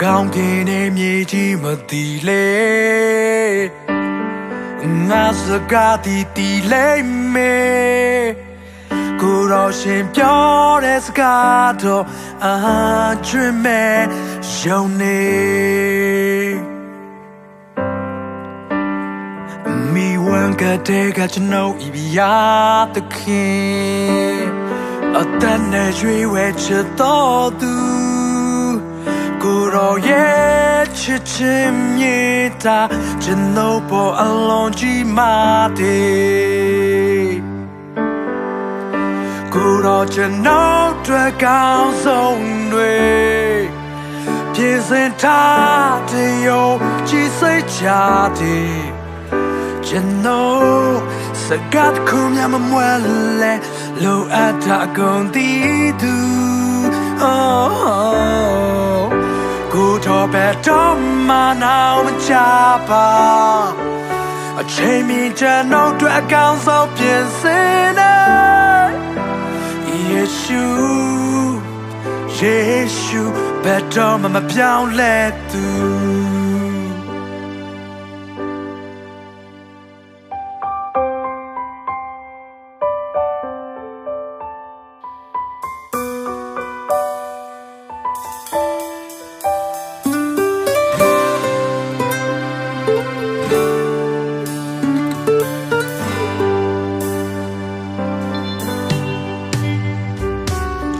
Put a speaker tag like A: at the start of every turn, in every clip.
A: ကောင်းကင်နဲ့မြေကြီးမတည်လေငါစကားတီလိမ့်မယ်ကိုတော်ရှင်ပြောတဲ့စကားတော့ကျွမ်းမဲ့ယုံနေမိဝန်ကတဲ့ကကျွန်တော်ဤပြာသခင်အတန်နဲ့ရွေးဝဲချတော်သူကိုရောရဲ့ချစ်ချင်းမြေတာကျွန်တော်ပေါ်အလုံးကြီးမာတယ်ကိုရောကျွန်တော်တွေ့ကောင်းဆုံးတွေပြင်ဆင်ထားတဲ့ရုံကြည်စိတ်ချတယ်ကျွန်တော်စကားခုမြမမွဲလဲလိုအပ်တာကုန်တည်သူကိုတော့ဘယ်တော့မှနောက်မချပါအချိန်မီကျွန်တော်တွေ့အကောင်းဆုံးပြင်ဆင်နေယေရှုဘယ်တော့မှမပြောင်းလဲသူ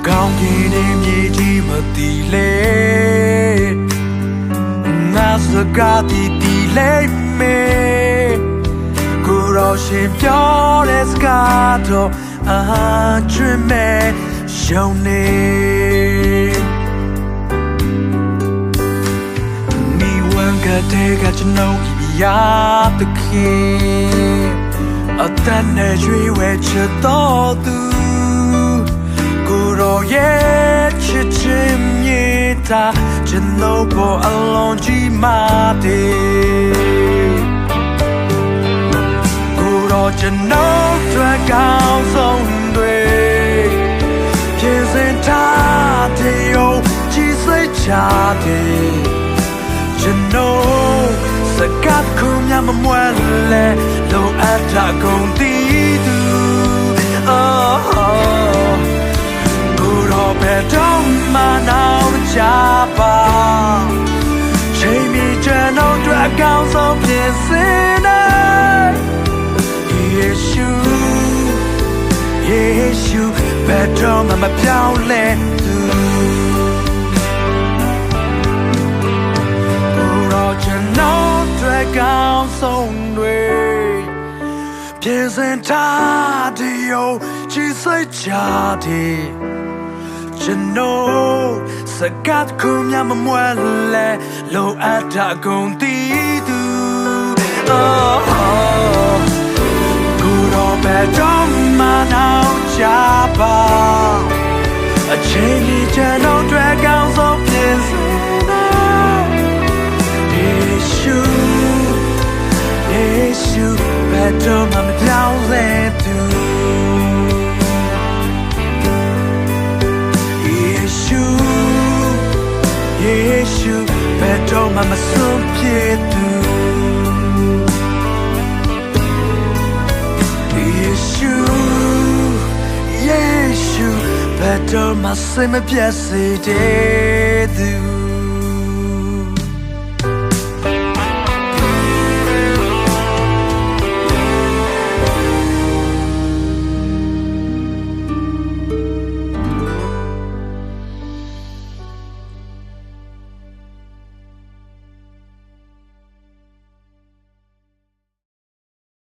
A: ကောင်းကင်နဲ့မြေကြီးမတည်လေငါစကားတီလိမ့်မယ်ကိုရောရှင်ပြောတဲ့စကားတော့ကျွမ်းမဲ့ယုံနေမိဝန်ကတဲ့ကကျွန်တော်ဤပြာသခင်အတန်နဲ့ရွေးဝဲချတော်သူကိုရောရဲ့ချစ်ချင်းမြေတာကျွန်တော်ပေါ်အလုံးကြီးမာတယ်ကိုရောကျွန်တော်တွေ့ကောင်းဆုံးတွေပြင်ဆင်ထားတဲ့ရုံကြည်စိတ်ချတယ်ကျွန်တော်စကားခုမြမမွဲလဲလိုအပ်တာကုန်တည်သူဘယ်တော့မှနောက်မချပါချိန်မီကျွန်တော်တွေ့အကောင်းဆုံးပြင်ဆင်နေယေရှုဘယ်တော့မှမပြောင်းလဲသူကိုရောကျွန်တော်တွေ့ကောင်းဆုံးတွေပြင်ဆင်ထားတဲ့ရုံကြည်စိတ်ချတယ်ကျွန်တော်စကားခုမြမမွဲလဲလိုအပ်တာကုန်တည်သူကိုတော့ဘယ်တော့မှနောက်ချပါအချိန်ကြီးကျွန်တော်တွေ့ကောင်းဆုံးပြင်ဆင်နေယေရှုဘယ်တော့မှမပြောင်းလဲသူဘယ်တော့မှမဆုံးပြေသူယေရှုဘယ်တော့မှစိတ်မပြတ်စေတဲ့